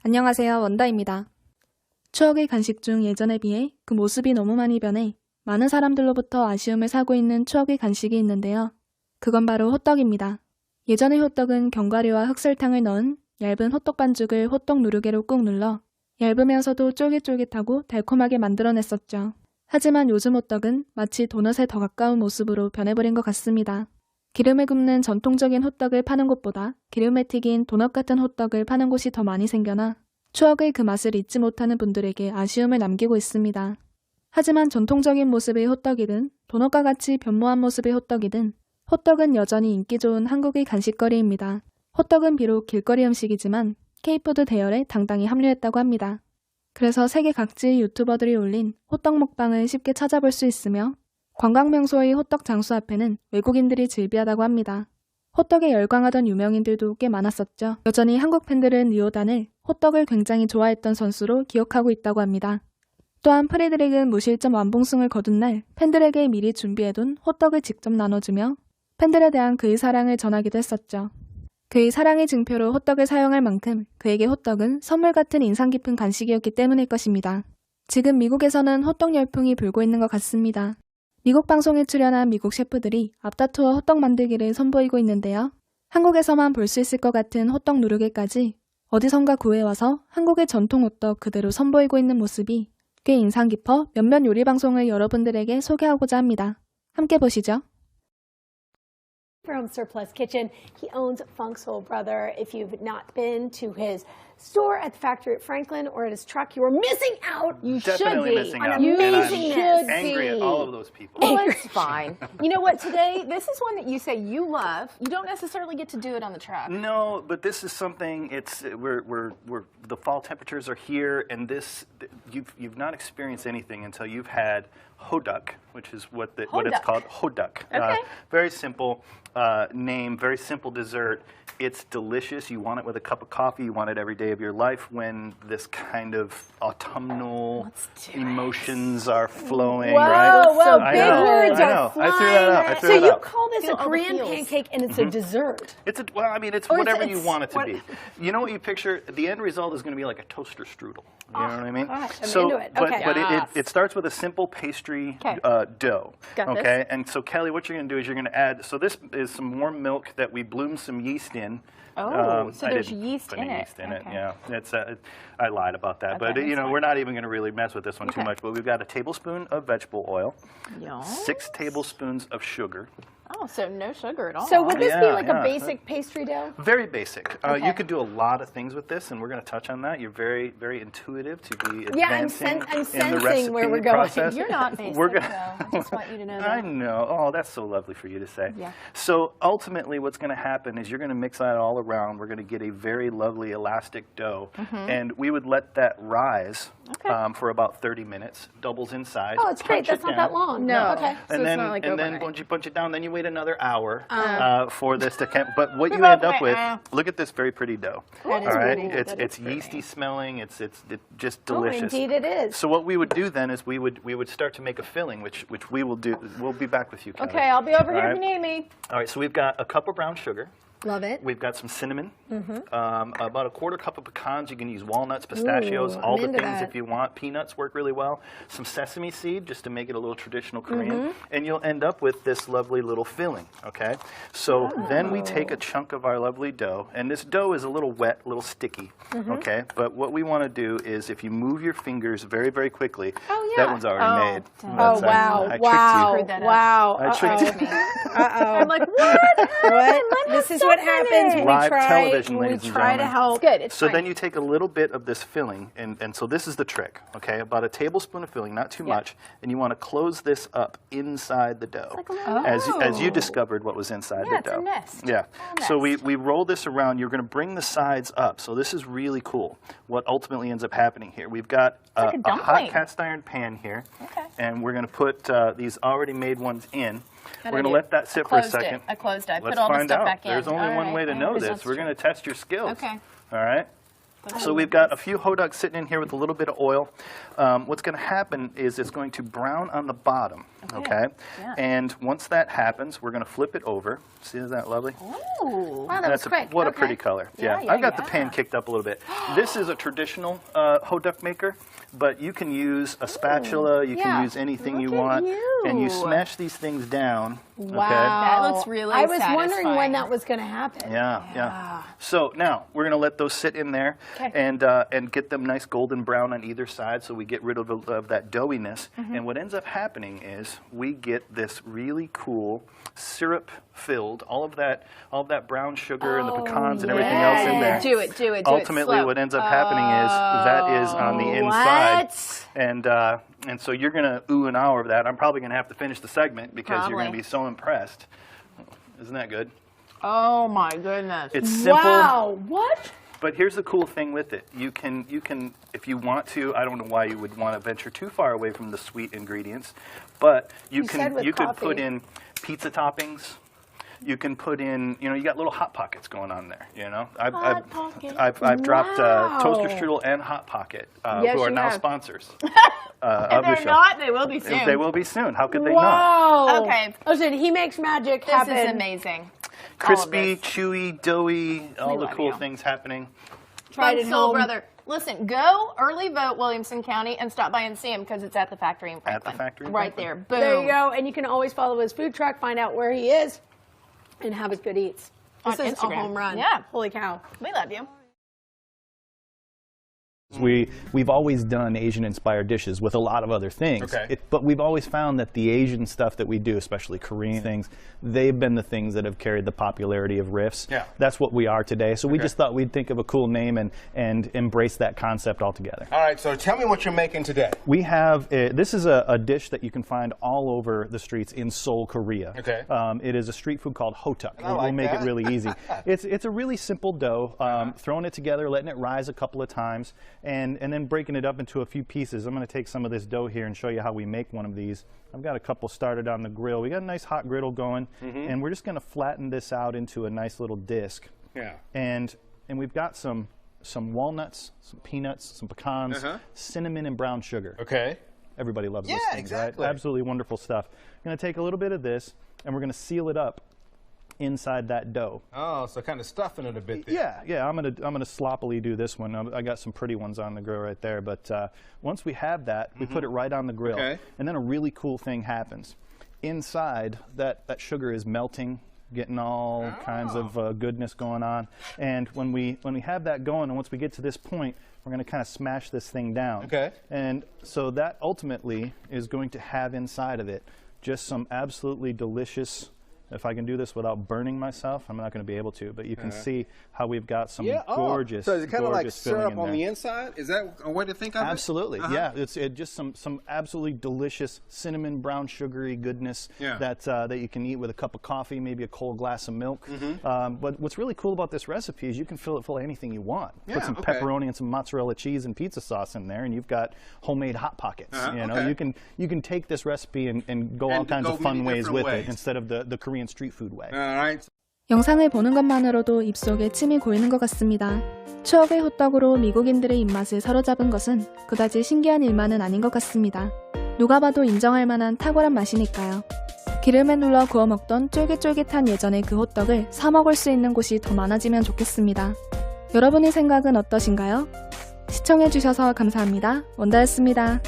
안녕하세요, 원다입니다. 추억의 간식 중 예전에 비해 그 모습이 너무 많이 변해 많은 사람들로부터 아쉬움을 사고 있는 추억의 간식이 있는데요. 그건 바로 호떡입니다. 예전의 호떡은 견과류와 흑설탕을 넣은 얇은 호떡 반죽을 호떡 누르개로 꾹 눌러 얇으면서도 쫄깃쫄깃하고 달콤하게 만들어냈었죠. 하지만 요즘 호떡은 마치 도넛에 더 가까운 모습으로 변해버린 것 같습니다. 기름에 굽는 전통적인 호떡을 파는 곳보다 기름에 튀긴 도넛 같은 호떡을 파는 곳이 더 많이 생겨나 추억의 그 맛을 잊지 못하는 분들에게 아쉬움을 남기고 있습니다. 하지만 전통적인 모습의 호떡이든 도넛과 같이 변모한 모습의 호떡이든 호떡은 여전히 인기 좋은 한국의 간식거리입니다. 호떡은 비록 길거리 음식이지만 K푸드 대열에 당당히 합류했다고 합니다. 그래서 세계 각지의 유튜버들이 올린 호떡 먹방을 쉽게 찾아볼 수 있으며 관광 명소의 호떡 장수 앞에는 외국인들이 즐비하다고 합니다. 호떡에 열광하던 유명인들도 꽤 많았었죠. 여전히 한국 팬들은 리오단을 호떡을 굉장히 좋아했던 선수로 기억하고 있다고 합니다. 또한 프리드릭은 무실점 완봉승을 거둔 날 팬들에게 미리 준비해둔 호떡을 직접 나눠주며 팬들에 대한 그의 사랑을 전하기도 했었죠. 그의 사랑의 증표로 호떡을 사용할 만큼 그에게 호떡은 선물 같은 인상 깊은 간식이었기 때문일 것입니다. 지금 미국에서는 호떡 열풍이 불고 있는 것 같습니다. 미국 방송에 출연한 미국 셰프들이 앞다투어 호떡 만들기를 선보이고 있는데요. 한국에서만 볼 수 있을 것 같은 호떡 누르개까지 어디선가 구해와서 한국의 전통 호떡 그대로 선보이고 있는 모습이 꽤 인상 깊어 몇몇 요리 방송을 여러분들에게 소개하고자 합니다. 함께 보시죠. From Surplus Kitchen. He owns Funk Soul Brother. If you've not been to his store at the factory at Franklin or at his truck, you are missing out. You Definitely should be. missing out. You And I'm should angry be. at all of those people. Well, it's fine. You know what? Today, this is one that you say you love. You don't necessarily get to do it on the truck. No, but this is something. We're the fall temperatures are here, and this you've not experienced anything until you've had Hoduck, which is what it's called. Hoduck. Okay. Very simple name. Very simple dessert. It's delicious. You want it with a cup of coffee. You want it every day of your life when this kind of autumnal emotions are flowing, right? Whoa, I big know, words I are know. flying. I threw that out. So you out. call this Feel a all the Korean feels. pancake and it's a dessert. It's it's Or whatever it's- you want it to what- be. You know what you picture? The end result is going to be like a toaster strudel. You know what I mean? gosh, I'm into it. But, Okay. but Yes. it starts with a simple pastry Okay. dough. Got this. Okay, and so Kelly, what you're going to do is you're going to add. So this is some warm milk that we bloomed some yeast in. Oh, so I there's didn't yeast put in any it. yeast in it. Okay. Yeah, it's. I lied about that, Okay, but you that's know fine. we're not even going to really mess with this one too Okay. much. But we've got a tablespoon of vegetable oil, Yes. 6 tablespoons of sugar. Oh, so no sugar at all. So would this be Yeah, like a yeah. basic pastry dough? Very basic. Okay. You could do a lot of things with this, and we're going to touch on that. You're very, very intuitive to be Yeah, I'm advancing I'm in the sensing recipe where we're going. process. You're not basic, We're though. gonna- I just want you to know that. I know. Oh, that's so lovely for you to say. Yeah. So ultimately, what's going to happen is you're going to mix that all around. We're going to get a very lovely elastic dough, and we would let that rise Okay. for about 30 minutes. Doubles in size. Oh, it's great. Punch That's it not down. that long. No. Okay. So And it's then, not like and then overnight. once you punch it down, then you wait another hour for this to come. But what you We've end all up with, went, look at this very pretty dough. That is all right, pretty. it's That is it's pretty. yeasty smelling. It's just Oh, delicious. indeed it is. So what we would do then is we would start to make a filling, which we will do. We'll be back with you, Kelly. Okay, I'll be over here All if you right. need me. All right, so we've got a cup of brown sugar. Love it. We've got some cinnamon, about a quarter cup of pecans. You can use walnuts, pistachios, Ooh, all I'm the into things that. if you want. Peanuts work really well. Some sesame seed just to make it a little traditional Korean. And you'll end up with this lovely little filling, okay? So then we take a chunk of our lovely dough. And this dough is a little wet, a little sticky, okay? But what we want to do is if you move your fingers very, very quickly, Oh, yeah. that one's already Oh, made. dang. That's- Oh, wow. I tricked Wow. you. Screwed that up. Wow. I tricked Uh-oh. you. Uh-oh. I'm like, what? What? This is what happens when we Live try, television, when we ladies and try to gentlemen. help. It's good. It's So fine. then you take a little bit of this filling, and so this is the trick, okay? About a tablespoon of filling, not too much, and you want to close this up inside the dough, like a little- as you Oh. discovered what was inside Yeah, the it's a dough. nest. Yeah. A So nest. we roll this around. You're going to bring the sides up. So this is really cool. What ultimately ends up happening here, we've got like a a hot dumpling. cast iron pan here, Okay. and we're going to put these already made ones in. How'd We're I going to do? let that sit I for a closed it. second. I closed it. I Let's put all the find stuff out. back in. There's only All one right. way to All know right. this. That's We're true. going to test your skills. Okay. All right. So we've got a few Hoducks sitting in here with a little bit of oil. What's going to happen is it's going to brown on the bottom, okay? Yeah. And once that happens, we're going to flip it over. See, isn't that lovely? Ooh. Wow, that was quick. What a Okay. pretty color. Yeah, I've got the yeah. pan kicked up a little bit. This is a traditional Hoduck maker, but you can use a spatula, you Yeah. can use anything you Look at want, and you you. smash these things down. Wow. That looks really I was wondering satisfying. when that was going to happen. Yeah. So now we're going to let those sit in there Okay. and get them nice golden brown on either side, so we get rid of that doughiness. Mm-hmm. And what ends up happening is we get this really cool syrup-filled, all of that brown sugar and the pecans and everything else in there. Do it. Ultimately, slow. what ends up happening is that is on the inside, What? and so you're going to ooh and ah over that. I'm probably going to have to finish the segment because you're going to Probably. be so impressed. Isn't that good? Oh my goodness. It's simple. Wow. What? But here's the cool thing with it. You can, if you want to, I don't know why you would want to venture too far away from the sweet ingredients, but you said with could coffee. put in pizza toppings. You can put in, you got little Hot Pockets going on there, I've dropped Wow. Toaster Strudel and Hot Pocket, Yes, who are you now have. sponsors If of the they're show. not, they will be soon. They will be soon. How could they not? Wow. Okay. Listen, he makes magic This happen. is amazing. All of Crispy, this. chewy, doughy, all the love cool you. things happening. Try it Fun at Soul home. Brother. Listen, go early vote Williamson County and stop by and see him because it's at the factory in Franklin. At the factory in Right Franklin. there. Boom. There you go. And you can always follow his food truck, find out where he is, and have his good eats. This On is Instagram. a home run. Yeah. Holy cow. We love you. We've always done Asian-inspired dishes with a lot of other things, Okay. but we've always found that the Asian stuff that we do, especially Korean things, they've been the things that have carried the popularity of Riffs. Yeah. That's what we are today. So we just thought we'd think of a cool name and embrace that concept altogether. All right, so tell me what you're making today. We have, this is a dish that you can find all over the streets in Seoul, Korea. Okay. It is a street food called Hoduck. We'll like make that. it really easy. It's a really simple dough, throwing it together, letting it rise a couple of times, and then breaking it up into a few pieces. I'm going to take some of this dough here and show you how we make one of these. I've got a couple started on the grill. We got a nice hot griddle going, and we're just going to flatten this out into a nice little disc. Yeah. And we've got some walnuts, some peanuts, some pecans, cinnamon, and brown sugar. Okay. Everybody loves those Yeah, things, exactly. right? Absolutely wonderful stuff. I'm going to take a little bit of this, and we're going to seal it up inside that dough. Oh, so kind of stuffing it a bit there. Yeah. I'm gonna sloppily do this one. I got some pretty ones on the grill right there. But once we have that, we put it right on the grill, Okay. and then a really cool thing happens. Inside, that sugar is melting, getting all kinds of goodness going on. And when we have that going, and once we get to this point, we're going to kind of smash this thing down. Okay. And so that ultimately is going to have inside of it just some absolutely delicious. If I can do this without burning myself, I'm not going to be able to, but you can see how we've got some gorgeous, So is it kind of like gorgeous filling syrup in on there. the inside? Is that a way to think of it? Absolutely, yeah. It's just some absolutely delicious cinnamon brown sugary goodness that you can eat with a cup of coffee, maybe a cold glass of milk. But what's really cool about this recipe is you can fill it full of anything you want. Put some pepperoni and some mozzarella cheese and pizza sauce in there, and you've got homemade Hot Pockets. You can take this recipe and go all kinds of fun many ways different with ways. it instead of the Korean street food way. All right. 영상을 보는 것만으로도 입속에 침이 고이는 것 같습니다. 추억의 호떡으로 미국인들의 입맛을 사로잡은 것은 그다지 신기한 일만은 아닌 것 같습니다. 누가 봐도 인정할 만한 탁월한 맛이니까요. 기름에 눌러 구워 먹던 쫄깃쫄깃한 예전의 그 호떡을 사 먹을 수 있는 곳이 더 많아지면 좋겠습니다. 여러분의 생각은 어떠신가요? 시청해주셔서 감사합니다. 원다였습니다.